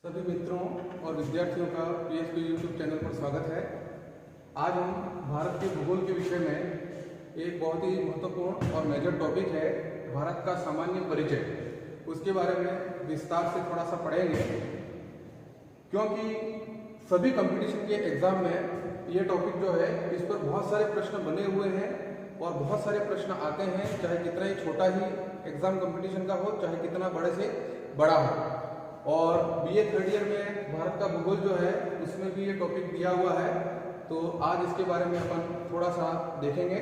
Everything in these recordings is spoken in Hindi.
सभी मित्रों और विद्यार्थियों का पीएसपी यूट्यूब चैनल पर स्वागत है। आज हम भारत के भूगोल के विषय में एक बहुत ही महत्वपूर्ण और मेजर टॉपिक है भारत का सामान्य परिचय, उसके बारे में विस्तार से थोड़ा सा पढ़ेंगे, क्योंकि सभी कंपटीशन के एग्जाम में ये टॉपिक जो है इस पर बहुत सारे प्रश्न बने हुए हैं और बहुत सारे प्रश्न आते हैं, चाहे कितना ही छोटा ही एग्जाम कंपटीशन का हो, चाहे कितना बड़े से बड़ा हो। और बीए थर्ड ईयर में भारत का भूगोल जो है उसमें भी ये टॉपिक दिया हुआ है, तो आज इसके बारे में अपन थोड़ा सा देखेंगे।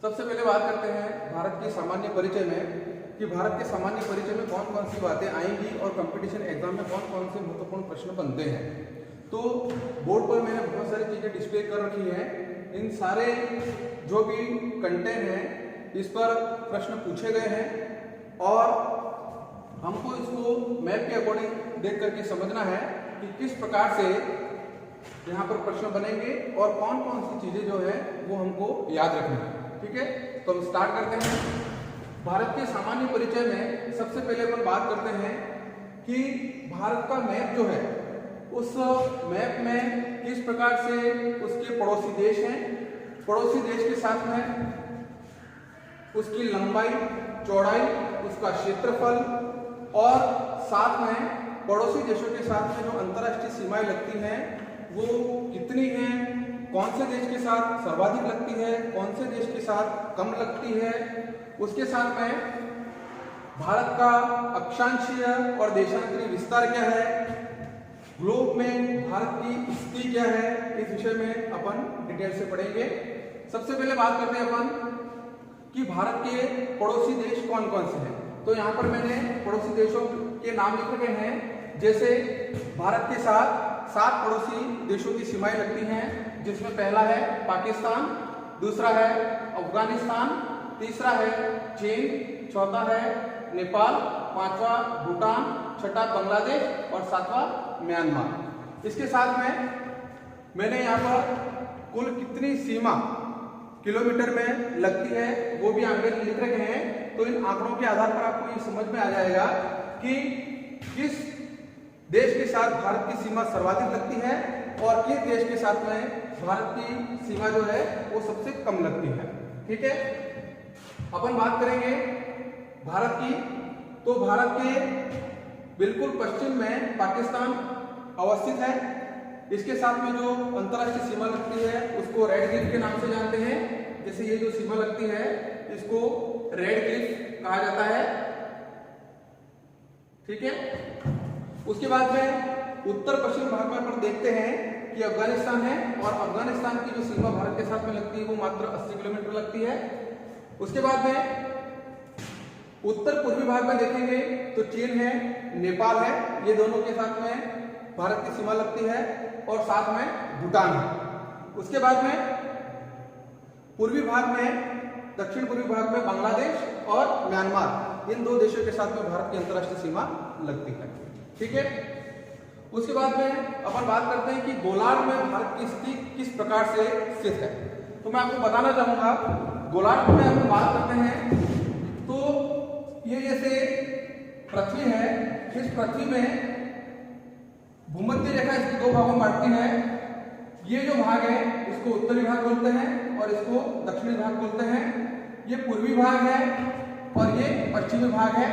सबसे पहले बात करते हैं भारत के सामान्य परिचय में कि भारत के सामान्य परिचय में कौन कौन सी बातें आएंगी और कंपटीशन एग्जाम में कौन कौन से महत्वपूर्ण प्रश्न बनते हैं। तो बोर्ड पर मैंने बहुत सारी चीजें डिस्प्ले कर रखी हैं, इन सारे जो भी कंटेंट हैं इस पर प्रश्न पूछे गए हैं और हमको इसको मैप के अकॉर्डिंग देख करके समझना है कि किस प्रकार से यहाँ पर प्रश्न बनेंगे और कौन कौन सी चीजें जो है वो हमको याद रखनी है। ठीक है, तो हम स्टार्ट करते हैं। भारत के सामान्य परिचय में सबसे पहले अपन बात करते हैं कि भारत का मैप जो है उस मैप में किस प्रकार से उसके पड़ोसी देश हैं, पड़ोसी देश के साथ में उसकी लंबाई, चौड़ाई, उसका क्षेत्रफल और साथ में पड़ोसी देशों के साथ में जो अंतर्राष्ट्रीय सीमाएं लगती हैं वो कितनी हैं, कौन से देश के साथ सर्वाधिक लगती है, कौन से देश के साथ कम लगती है, उसके साथ में भारत का अक्षांशीय और देशांतरीय विस्तार क्या है, ग्लोब में भारत की स्थिति क्या है, इस विषय में अपन डिटेल से पढ़ेंगे। सबसे पहले बात करते हैं अपन कि भारत के पड़ोसी देश कौन कौन से हैं। तो यहाँ पर मैंने पड़ोसी देशों के नाम लिख रखे हैं, जैसे भारत के साथ 7 पड़ोसी देशों की सीमाएं लगती हैं, जिसमें पहला है पाकिस्तान, दूसरा है अफगानिस्तान, तीसरा है चीन, चौथा है नेपाल, पांचवा भूटान, छठा बांग्लादेश और सातवां म्यांमार। इसके साथ में मैंने यहाँ पर कुल कितनी सीमा किलोमीटर में लगती है वो भी आंकड़े लिख रखे हैं। तो इन आंकड़ों के आधार पर आपको ये समझ में आ जाएगा कि किस देश के साथ भारत की सीमा सर्वाधिक लगती है और किस देश के साथ में भारत की सीमा जो है वो सबसे कम लगती है। ठीक है, अपन बात करेंगे भारत की। तो भारत के बिल्कुल पश्चिम में पाकिस्तान अवस्थित है, इसके साथ में जो अंतर्राष्ट्रीय सीमा लगती है उसको रेड क्लिफ के नाम से जानते हैं। जैसे ये जो सीमा लगती है इसको रेड क्लिफ कहा जाता है। ठीक है, उसके बाद में उत्तर पश्चिम भाग में अपन देखते हैं कि अफगानिस्तान है और अफगानिस्तान की जो सीमा भारत के साथ में लगती है वो मात्र 80 किलोमीटर लगती है। उसके बाद में उत्तर पूर्वी भाग में देखेंगे तो चीन है, नेपाल है, ये दोनों के साथ में भारत की सीमा लगती है और साथ में भूटान है। उसके बाद में पूर्वी भाग में, दक्षिण पूर्वी भाग में बांग्लादेश और म्यांमार, इन 2 देशों के साथ में भारत की अंतर्राष्ट्रीय सीमा लगती है। ठीक है, उसके बाद में अपन बात करते हैं कि गोलार्ध में भारत की स्थिति किस प्रकार से स्थित है। तो मैं आपको बताना चाहूंगा, गोलार्ध में हम बात करते हैं तो ये जैसे पृथ्वी है, इस पृथ्वी में भूमध्य रेखा इसको 2 भागों में बांटती है। ये जो भाग है इसको उत्तरी भाग बोलते हैं और इसको दक्षिणी भाग बोलते हैं। ये पूर्वी भाग है और ये पश्चिमी भाग है।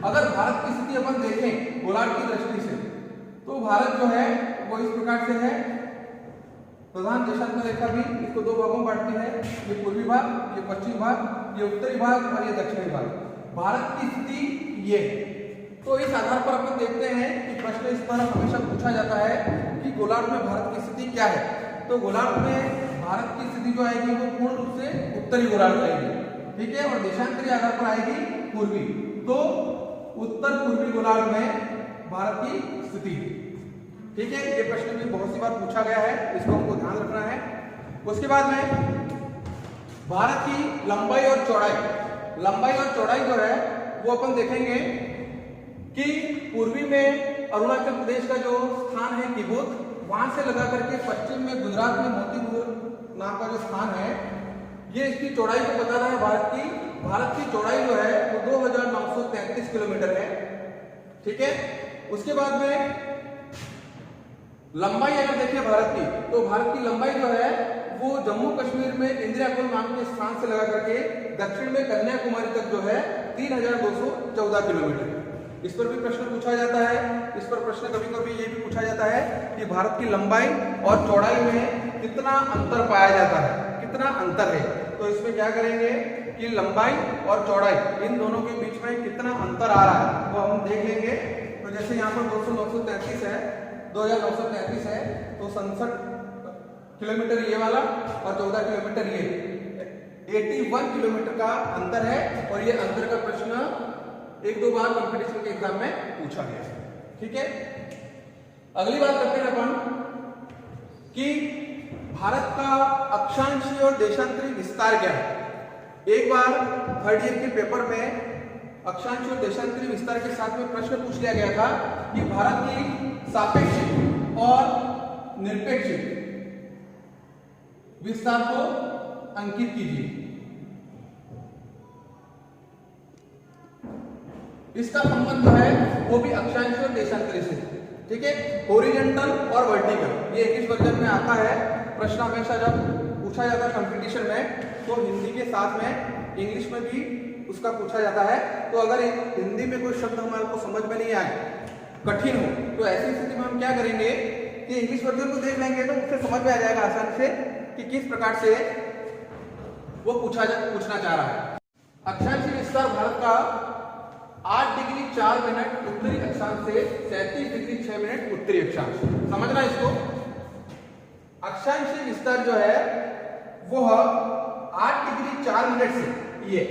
अगर भारत की स्थिति अपन देखें गोलार्ध की दृष्टि से तो भारत जो है वो इस प्रकार से है। प्रधान देशात्मक रेखा भी इसको 2 भागों में बांटती है, ये पूर्वी भाग, ये पश्चिमी भाग, ये उत्तरी भाग और ये दक्षिणी भाग। भारत की स्थिति ये है। तो इस आधार पर अपन देखते हैं कि प्रश्न इस पर हमेशा पूछा जाता है कि गोलार्ध में भारत की स्थिति क्या है। तो गोलार्ध में भारत की स्थिति जो आएगी वो पूर्ण रूप से उत्तरी गोलार्ध आएगी। ठीक है, और देशांतरीय आधार पर आएगी पूर्वी। तो उत्तर पूर्वी गोलार्ध में भारत की स्थिति। ठीक है, ये प्रश्न भी बहुत सी बार पूछा गया है, इसको हमको ध्यान रखना है। उसके बाद में भारत की लंबाई और चौड़ाई जो है वो अपन देखेंगे कि पूर्वी में अरुणाचल प्रदेश का जो स्थान है तिब्बत, वहां से लगा करके पश्चिम में गुजरात में मोतीपुर नाम का जो स्थान है, ये इसकी चौड़ाई को बता रहा है। भारत की चौड़ाई जो है वो 2933 किलोमीटर है। ठीक है, उसके बाद में लंबाई अगर देखें भारत की, तो भारत की लंबाई जो है वो जम्मू कश्मीर में इंदिरा कोल नाम के स्थान से लगा करके दक्षिण में कन्याकुमारी तक जो है 3214 किलोमीटर। इस पर भी प्रश्न पूछा जाता है। इस पर प्रश्न कभी कभी ये भी पूछा जाता है कि भारत की लंबाई और चौड़ाई में कितना अंतर पाया जाता है, कितना अंतर है। तो इसमें क्या करेंगे कि लंबाई और चौड़ाई इन दोनों के बीच में कितना अंतर आ रहा है वो हम देख लेंगे। तो जैसे यहाँ पर 2933 है, 2933 है, तो 67 किलोमीटर ये वाला और 14 किलोमीटर ये, 81 किलोमीटर का अंतर है। और ये अंतर का प्रश्न एक दो बार कंपटीशन के एग्जाम में पूछा गया है। ठीक है, अगली बात करते हैं अपन कि भारत का अक्षांशीय और देशांतरी विस्तार क्या है। एक बार थर्ड ईयर के पेपर में अक्षांशीय और देशांतरी विस्तार के साथ में प्रश्न पूछ लिया गया था कि भारत की सापेक्ष और निरपेक्ष विस्तार को अंकित कीजिए। इसका संबंध जो है वो भी अक्षांशीय और देशांतरी से। ठीक है, हॉरिजॉन्टल और वर्टिकल ये इंग्लिश वर्जन में आता है। प्रश्न हमेशा जब पूछा जाता है कंपटीशन में तो हिंदी के साथ में इंग्लिश में भी उसका पूछा जाता है। तो अगर हिंदी में कोई शब्द हमारे को समझ में नहीं आए, कठिन हो, तो ऐसी स्थिति में हम क्या करेंगे कि इंग्लिश वर्जन को देख लेंगे तो उससे समझ में आ जाएगा आसानी से कि किस प्रकार से वो पूछना चाह रहा है। अक्षांशीय विस्तार भारत का 8 डिग्री 4 मिनट उत्तरी अक्षांश से 37 डिग्री 6 मिनट उत्तरी अक्षांश। समझना इसको, अक्षांशीय विस्तार जो है वो 8 डिग्री 4 मिनट से ये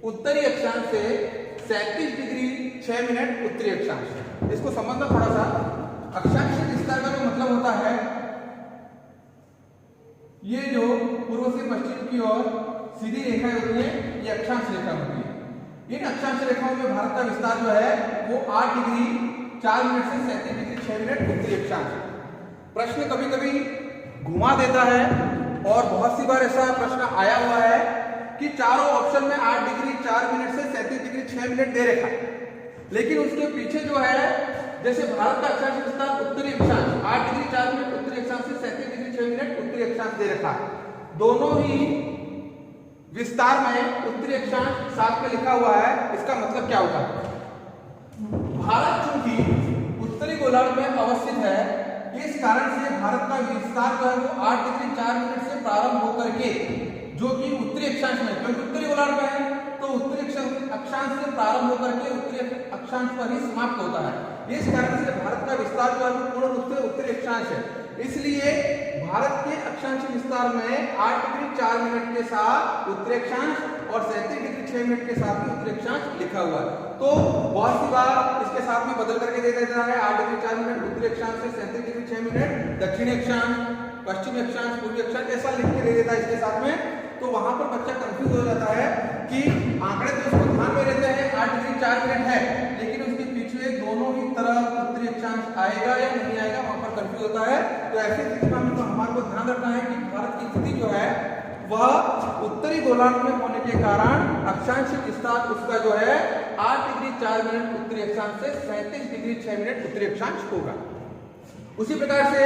उत्तरी अक्षांश से 37 डिग्री 6 मिनट उत्तरी अक्षांश। इसको समझना थोड़ा सा। अक्षांशीय विस्तार का जो मतलब होता है, ये जो पूर्व से पश्चिम की ओर सीधी रेखा होती है ये अक्षांश रेखा होती है। इन अक्षांश रेखाओं में भारत का विस्तार जो है वो 8 डिग्री 4 मिनट से 37 डिग्री 6 मिनट उत्तरी अक्षांश। प्रश्न कभी कभी घुमा देता है और बहुत सी बार ऐसा प्रश्न आया हुआ है कि चारों ऑप्शन में 8 डिग्री 4 मिनट से 37 डिग्री 6 मिनट दे रखा है, लेकिन उसके पीछे जो है जैसे भारत का अक्षांश विस्तार उत्तरी अक्षांश 8 डिग्री 4 मिनट उत्तरी अक्षांश से 37 डिग्री 6 मिनट उत्तरी अक्षांश दे रखा है। दोनों ही विस्तार में उत्तरी अक्षांश साथ में लिखा हुआ है। इसका मतलब क्या होता है, भारत चूंकि उत्तरी गोलार्ध में अवस्थित है, इस कारण से भारत का विस्तार जो है वो 8 डिग्री 4 मिनट से प्रारंभ होकर के जो कि उत्तरी अक्षांश में, क्योंकि उत्तरी गोलार्ध में है तो उत्तरी अक्षांश से प्रारंभ होकर के उत्तरी अक्षांश पर ही समाप्त होता है। इस कारण से भारत का विस्तार जो है वो पूर्ण रूप से उत्तरी अक्षांश है। इसलिए भारत के अक्षांशीय विस्तार में 8 डिग्री 4 मिनट के साथ उत्तरी अक्षांश और 37 डिग्री 6 मिनट के साथ में उत्तरी अक्षांश लिखा हुआ है। तो बहुत सी बार इसके साथ में बदल करके दे देता है 8 डिग्री 4 मिनट उत्तरी अक्षांश से 37 डिग्री 6 मिनट दक्षिणी अक्षांश, पश्चिमी अक्षांश, पूर्वी अक्षांश, ऐसा लिख के दे देता है इसके साथ में। तो वहां पर बच्चा कंफ्यूज हो जाता है कि आंकड़े तो उसको ध्यान में रहते हैं 8 डिग्री 4 मिनट है, लेकिन उसके पीछे दोनों ही तरफ उत्तरी अक्षांश आएगा या नहीं आएगा, वहां पर कंफ्यूज होता है। तो ऐसी स्थिति में हमारे को ध्यान रखना है कि भारत की स्थिति जो है वह उत्तरी गोलार्ध में होने के कारण अक्षांशीय विस्तार उसका जो है 8 डिग्री 4 मिनट उत्तरी अक्षांश से 37 डिग्री 6 मिनट उत्तरी अक्षांश होगा। उसी प्रकार से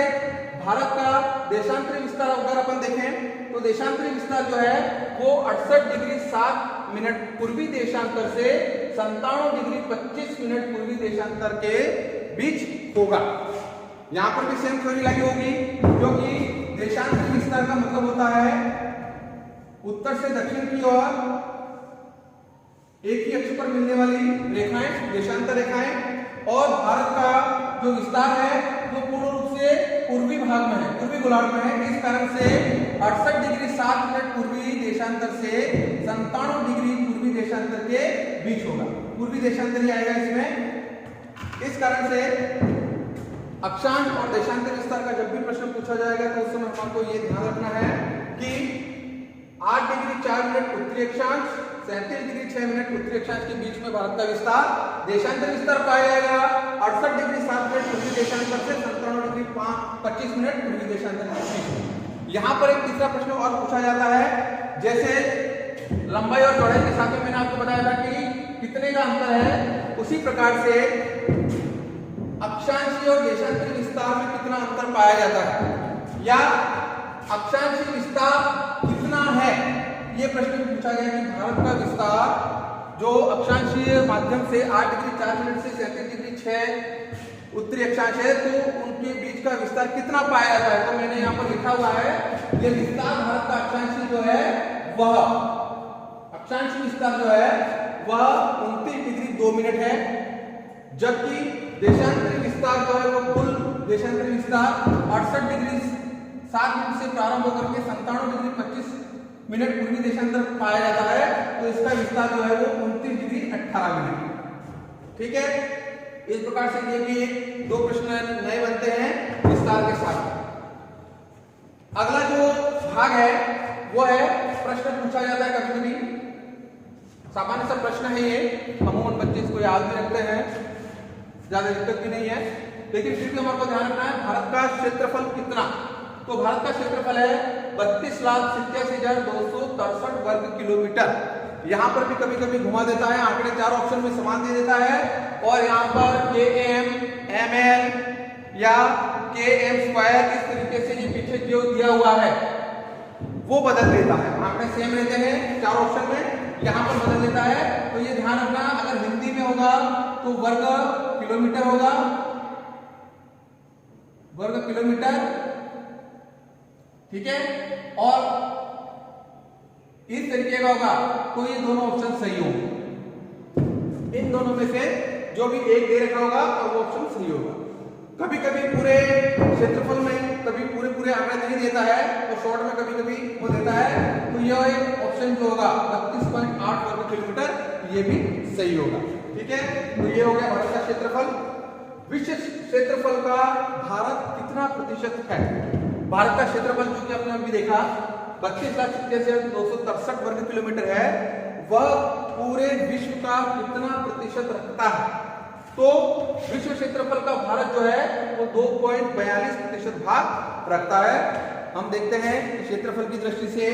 भारत का देशांतरी विस्तार अगर अपन देखें तो देशांतरी विस्तार जो है वो 68 डिग्री 7 मिनट पूर्वी देशांतर से 97 डिग्री 25 मिनट पूर्वी देशांतर के बीच होगा। यहां पर भी सेम थ्योरी लगी होगी, क्योंकि देशांतरी विस्तार का मतलब होता है उत्तर से दक्षिण की ओर एक ही अक्ष पर मिलने वाली रेखाएं देशांतर रेखाएं, और भारत का जो विस्तार है वो पूर्ण रूप से पूर्वी भाग में है, पूर्वी गोलार्ध में है। इस कारण से 68 डिग्री 7 मिनट पूर्वी देशांतर से 97 डिग्री पूर्वी देशांतर के बीच होगा। पूर्वी देशांतर ही आएगा इसमें। इस कारण से अक्षांश और देशांतर विस्तार का जब भी प्रश्न पूछा जाएगा तो उस समय हमको ये ध्यान रखना है कि 8 डिग्री 4 मिनट उत्तरी अक्षांश, 37 डिग्री 6 मिनट उत्तरी अक्षांश के बीच में भारत का विस्तार, देशांतर विस्तार पाया जाएगा 68 डिग्री 7 मिनट पूर्वी देशांतर से 97 डिग्री 25 मिनट पूर्वी देशांतर के बीच। यहाँ पर एक तीसरा प्रश्न और पूछा जाता है, जैसे लंबाई और चौड़ाई के साथ में मैंने आपको बताया था कि कितने का अंतर है, उसी प्रकार से पाया जाता है, या अक्षांशीय विस्तार कितना है। ये प्रश्न भी पूछा गया कि भारत का विस्तार जो अक्षांशीय माध्यम से 8 डिग्री 4 मिनट से 37 डिग्री 6 उत्तरी अक्षांश है, तो उनके बीच का विस्तार कितना पाया जाता है। तो मैंने यहाँ पर लिखा हुआ है ये विस्तार भारत का अक्षांशीय जो है वह अक्षांशीय विस्तार जो है वह 29 डिग्री 2 मिनट है, जबकि देशांतरी विस्तार जो है वो कुल देशांतरी विस्तार 68 डिग्री 7 मिनट से प्रारंभ होकर के 97 डिग्री 25 मिनट पूर्वी देशांतर पाया जाता है। तो इसका विस्तार जो है वो 29 डिग्री 18 मिनट। ठीक है, इस प्रकार से ये भी 2 प्रश्न नए बनते हैं विस्तार के साथ। अगला जो भाग है वो है प्रश्न पूछा जाता है कभी कभी, सामान्य सा प्रश्न है ये, अमूमन बच्चे इसको याद भी रखते हैं, ज्यादा दिक्कत भी नहीं है, लेकिन फिर भी हमारे को ध्यान रखना है भारत का क्षेत्रफल कितना। तो भारत का क्षेत्रफल है 32,87,263 वर्ग किलोमीटर। यहाँ पर भी कभी कभी घुमा देता है, आंकड़े 4 ऑप्शन में समान दे देता है, और यहाँ पर km, ml या km स्क्वायर इस तरीके से ये पीछे जो दिया हुआ है वो बदल देता है। आंकड़े सेम रहते हैं 4 ऑप्शन में, यहाँ पर बदल देता है। तो ये ध्यान रखना, अगर हिंदी में होगा तो वर्ग किलोमीटर होगा, वर्ग किलोमीटर, ठीक है, और इस तरीके का होगा तो ये दोनों ऑप्शन सही होंगे। इन दोनों में से जो भी एक दे रखा होगा और वो ऑप्शन सही होगा। कभी कभी पूरे क्षेत्रफल में कभी पूरे आंकड़े नहीं देता है, और शॉर्ट में कभी कभी वो देता है, तो यह एक ऑप्शन जो होगा 32.8 वर्ग किलोमीटर, ये भी सही होगा। ठीक है, तो ये हो गया भारत का क्षेत्रफल। विश्व क्षेत्रफल का भारत कितना प्रतिशत है। भारत का क्षेत्रफल जो कि आपने अभी देखा 32,87,263 वर्ग किलोमीटर है, वह पूरे विश्व का कितना प्रतिशत रखता है। तो विश्व क्षेत्रफल का भारत जो है वो 2.42% भाग रखता है। हम देखते हैं कि क्षेत्रफल की दृष्टि से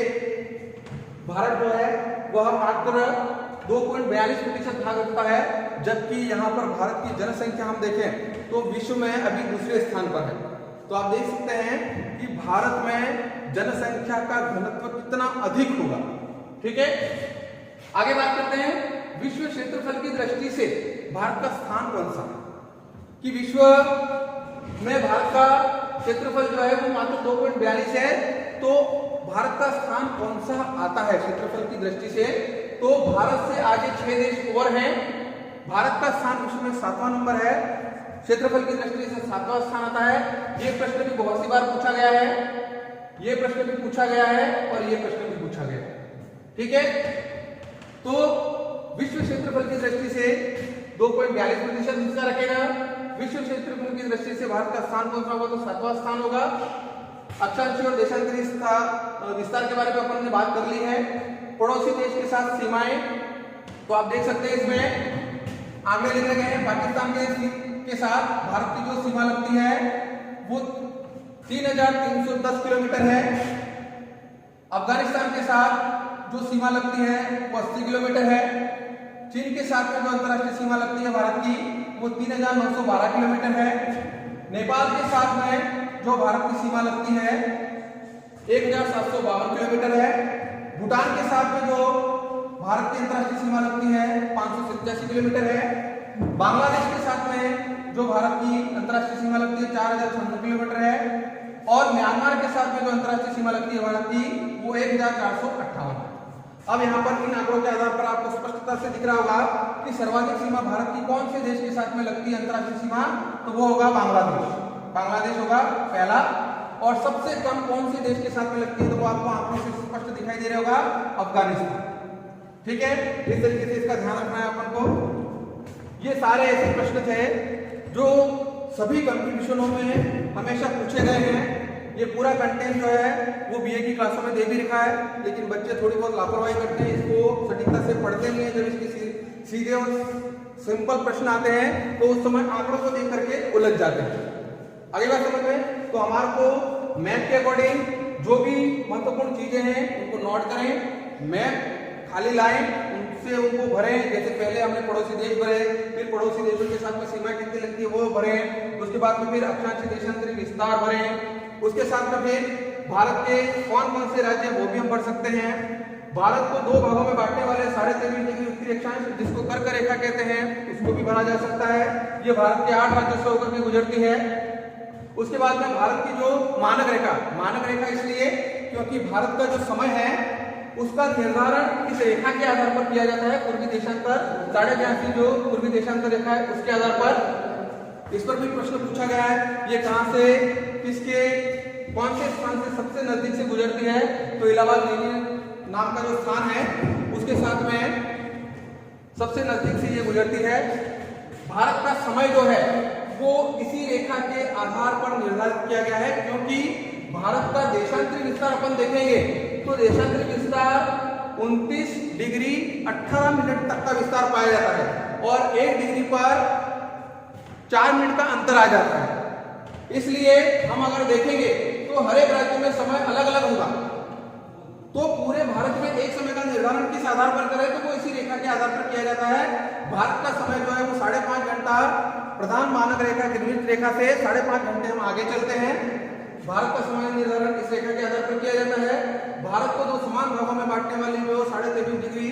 भारत जो है वह मात्र 2.42% भाग रखता है, जबकि यहाँ पर भारत की जनसंख्या हम देखें तो विश्व में अभी दूसरे स्थान पर है। तो आप देख सकते हैं कि भारत में जनसंख्या का घनत्व कितना अधिक होगा। ठीक है, आगे बात करते हैं विश्व क्षेत्रफल की दृष्टि से भारत का स्थान कौन सा, कि विश्व में भारत का क्षेत्रफल जो है वो मात्र 2.42 है, तो भारत का स्थान कौन सा आता है क्षेत्रफल की दृष्टि से। तो भारत से आगे 6 देश और हैं। भारत का स्थान विश्व में 7वां नंबर है, क्षेत्रफल की दृष्टि से 7वां स्थान आता है। ये प्रश्न भी बहुत सी बार पूछा गया है, ये प्रश्न भी पूछा गया है, और ये प्रश्न भी पूछा गया है। ठीक है, तो विश्व क्षेत्रफल की दृष्टि से 2.42% हिस्सा रखेगा। विश्व क्षेत्रफल की दृष्टि से भारत का स्थान कौन सा होगा, तो 7वां स्थान होगा। अक्षांशीय और देशांतरी विस्तार के बारे में अपन ने बात कर ली है। पड़ोसी देश के साथ सीमाएं, तो आप देख सकते हैं इसमें आंकड़े लिखे गए हैं। पाकिस्तान के साथ भारत की जो सीमा लगती है वो 3,310 किलोमीटर है। अफगानिस्तान के साथ जो सीमा लगती है वो 80 किलोमीटर है। चीन के साथ में जो अंतर्राष्ट्रीय सीमा लगती है भारत की वो 3,912 किलोमीटर है। नेपाल के साथ में जो भारत की सीमा लगती है 1,752 किलोमीटर है। भूटान के साथ में जो भारत की अंतर्राष्ट्रीय सीमा लगती है 587 किलोमीटर है। बांग्लादेश के साथ में जो भारत की अंतर्राष्ट्रीय सीमा लगती है 4,600 किलोमीटर है। और म्यांमार के साथ में जो अंतर्राष्ट्रीय सीमा लगती है भारत की वो 1,458 है। अब यहाँ पर इन आंकड़ों के आधार पर आपको स्पष्टता से दिख रहा होगा कि सर्वाधिक सीमा भारत की कौन से देश के साथ में लगती है अंतर्राष्ट्रीय सीमा, तो वो होगा बांग्लादेश। बांग्लादेश होगा पहला। और सबसे कम कौन से देश के साथ में लगती है, तो वो आपको आंकड़ों से स्पष्ट दिखाई दे रहा होगा, अफगानिस्तान। ठीक है, इस तरीके से इसका ध्यान रखना है अपन को। ये सारे ऐसे प्रश्न थे जो सभी कंपटीशनों में हमेशा पूछे गए हैं। ये पूरा कंटेंट जो है वो बीए की क्लासों में दे भी रखा है, लेकिन बच्चे थोड़ी बहुत लापरवाही करते हैं, इसको सटीकता से पढ़ते नहीं है। जब इसके सीधे और सिंपल प्रश्न आते हैं तो उस समय आंकड़ों को देख करके उलझ जाते हैं। अगली बात समझ में, तो हमारे को मैप के अकॉर्डिंग जो भी महत्वपूर्ण चीजें हैं उनको नोट करें, मैप खाली लाइन उससे उनको भरे। जैसे पहले हमने पड़ोसी देश भरे, फिर पड़ोसी देशों के साथ में सीमा कितनी लगती है वो भरे, उसके बाद में फिर अक्षांशीय देशांतरी विस्तार भरे, उसके साथ में फिर भारत के कौन कौन से राज्य वो भी हम भर सकते हैं। भारत को दो भागों में बांटने वाले 13.5 डिग्री उत्तरी अक्षांश जिसको कर्क रेखा कहते हैं उसको भी भरा जा सकता है। ये भारत के 8 राज्यों से होकर के गुजरती है। उसके बाद में भारत की जो मानक रेखा इसलिए क्योंकि भारत का जो समय है उसका निर्धारण इस रेखा के आधार पर किया जाता है। पूर्वी देशांतर 82.5 जो पूर्वी देशांतर रेखा है उसके आधार पर इस पर भी प्रश्न पूछा गया है। ये कहां से किसके कौन से स्थान से सबसे नजदीक से गुजरती है, तो इलाहाबाद दिल्ली नाम का जो स्थान है उसके साथ में सबसे नजदीक से ये गुजरती है। भारत का समय जो है वो इसी रेखा के आधार पर निर्धारित किया गया है, क्योंकि भारत का देशांतरी विस्तार अपन देखेंगे तो देशांतरी विस्तार 29 डिग्री 18 मिनट तक का विस्तार पाया जाता है और 1 डिग्री पर 4 मिनट का अंतर आ जाता है। इसलिए हम अगर देखेंगे तो हर एक राज्य में समय अलग अलग होगा। तो पूरे भारत में एक समय का निर्धारण किस आधार पर करें तो वो इसी रेखा के आधार पर किया जाता है। भारत का समय जो है वो 5.5 घंटा प्रधान मानक रेखा ग्रीनिच रेखा से 5.5 घंटे हम आगे चलते हैं। भारत का समय निर्धारण इस रेखा के आधार पर किया जाता है। भारत को दो समान भागों में बांटने वाली जो 23.5 डिग्री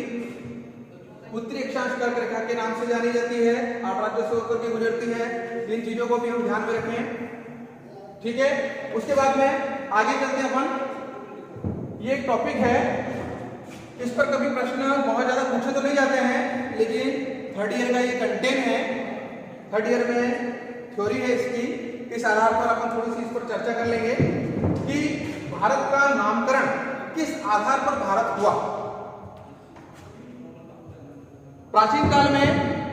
उत्तरी अक्षांश कर्क रेखा के नाम से जानी जाती है, 8 राज्यों से होकर के गुजरती है। इन चीजों को भी हम ध्यान में रखें, ठीक है। उसके बाद में आगे चलते हैं अपन। ये एक टॉपिक है, इस पर कभी प्रश्न बहुत ज्यादा पूछे तो नहीं जाते हैं, लेकिन थर्ड ईयर का ये कंटेंट है, थर्ड ईयर में थ्योरी है इसकी। इस आधार पर अपन थोड़ी सी इस पर चर्चा कर लेंगे कि भारत का नामकरण किस आधार पर भारत हुआ। प्राचीन काल में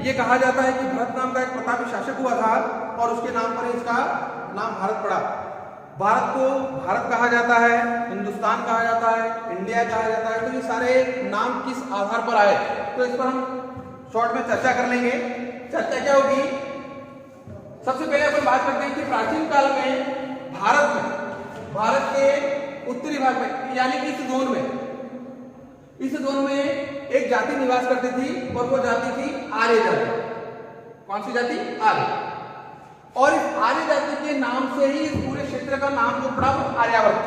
यह कहा जाता है कि भरत नाम का एक प्रतापी शासक हुआ था और उसके नाम पर इसका नाम भारत पड़ा। भारत को भारत कहा जाता है, हिंदुस्तान कहा जाता है, इंडिया कहा जाता है। तो ये सारे नाम किस आधार पर आए तो इस पर हम शॉर्ट में चर्चा कर लेंगे। चर्चा क्या होगी, सबसे पहले अपन बात करते हैं कि प्राचीन काल में भारत के उत्तरी भाग में यानी कि इस जोन में एक जाति निवास करती थी और वो जाति थी आर्य जाति। कौन सी जाति? आर्य। और इस आर्य जाति के नाम से ही इस पूरे क्षेत्र का नाम जो पड़ा वो आर्यावर्त।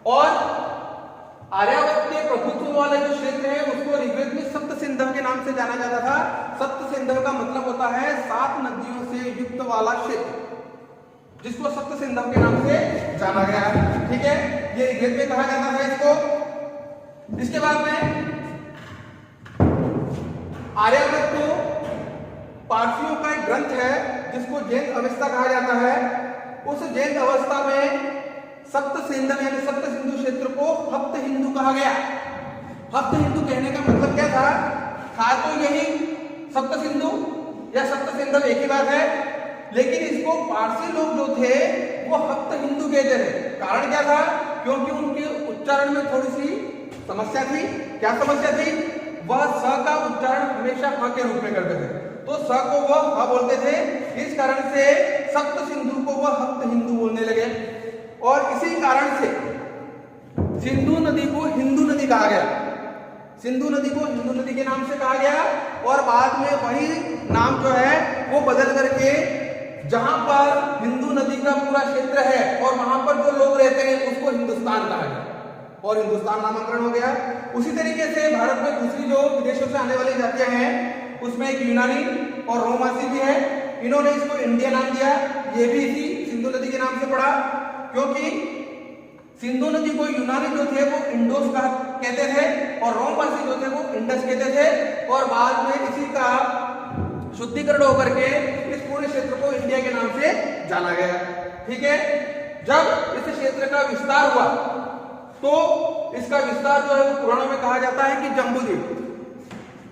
और आर्यावर्त के प्रभुत्व वाले जो क्षेत्र है उसको ऋग्वेद में सप्त सिंधव के नाम से जाना जाता था। सप्त सिंधव का मतलब होता है 7 नदियों से युक्त वाला क्षेत्र, जिसको सप्त सिंधव के नाम से जाना गया है, ठीक है। ये ऋग्वेद में कहा जाता है इसको। इसके बाद में आर्यावर्त को पारसियों का एक ग्रंथ है जिसको जैन अवस्था कहा जाता है। उस जैन अवस्था में सप्त सिंधव यानी सप्त सिंधु क्षेत्र को हप्त हिंदू कहा गया। हप्त हिंदू कहने का मतलब क्या था तो यही सप्त सिंधु या सप्त सिंधव एक ही बात है, लेकिन इसको पारसी लोग जो थे वो हप्त हिंदू कहते थे। कारण क्या था? क्योंकि उनके उच्चारण में थोड़ी सी समस्या थी। क्या समस्या थी? वह स का उच्चारण हमेशा ह के रूप में करते थे, तो स को वह ह बोलते थे। इस कारण से सप्त सिंधु को वह हप्त हिंदू बोलने लगे और इसी कारण से सिंधु नदी को हिंदू नदी कहा गया। सिंधु नदी को हिंदू नदी के नाम से कहा गया और बाद में वही नाम जो है वो बदल करके जहां पर हिंदू नदी का पूरा क्षेत्र है और वहां पर जो लोग रहते हैं उसको हिंदुस्तान कहा गया और हिंदुस्तान नामकरण हो गया। उसी तरीके से भारत में दूसरी जो विदेशों से आने वाली जातियां हैं उसमें एक यूनानी और रोमासी भी है। इन्होंने इसको इंडिया नाम दिया। ये भी इसी सिंधु नदी के नाम से पड़ा, क्योंकि सिंधु नदी को यूनानी जो थे वो इंडोस का कहते थे और रोमवासी जो थे वो इंडस कहते थे और बाद में इसी का शुद्धिकरण होकर के इस पूरे क्षेत्र को इंडिया के नाम से जाना गया, ठीक है। जब इस क्षेत्र का विस्तार हुआ तो इसका विस्तार जो है वो पुराणों में कहा जाता है कि जम्बूद्वीप।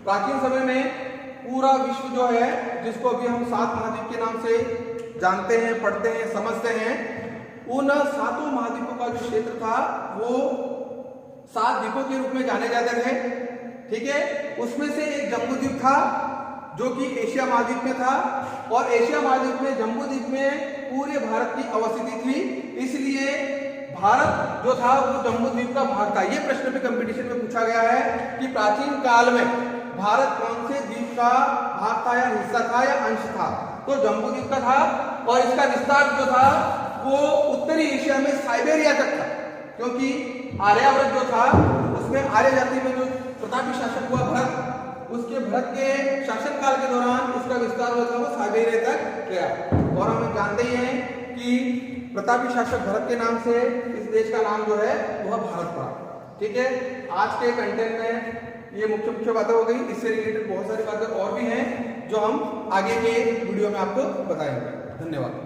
प्राचीन समय में पूरा विश्व जो है जिसको अभी हम 7 महाद्वीप के नाम से जानते हैं, पढ़ते हैं, समझते हैं, उन 7 महाद्वीपों का जो क्षेत्र था वो 7 द्वीपों के रूप में जाने जाते थे, ठीक है। उसमें से एक जम्बूद्वीप था जो कि एशिया महाद्वीप में था और एशिया महाद्वीप में जम्बूद्वीप में पूरे भारत की अवस्थिति थी। इसलिए भारत जो था वो जम्बूद्वीप का भाग था। ये प्रश्न भी कंपटीशन में पूछा गया है कि प्राचीन काल में भारत कौन से द्वीप का भाग था या हिस्सा था या अंश था? तो जम्बू द्वीप का था और इसका विस्तार जो था वो उत्तरी एशिया में साइबेरिया तक था, क्योंकि आर्यावर्त जो था उसमें आर्य जाति में जो प्रतापी शासक हुआ भरत, उसके भरत के शासनकाल के दौरान इसका विस्तार हुआ था वो साइबेरिया तक गया। और हम जानते ही हैं कि प्रतापी शासक भरत के नाम से इस देश का नाम जो है वह भारत पड़ा। ठीक है, आज के कंटेंट में ये मुख्य बातें हो गई। इससे रिलेटेड बहुत सारी बातें और भी हैं जो हम आगे के वीडियो में आपको बताएंगे। धन्यवाद।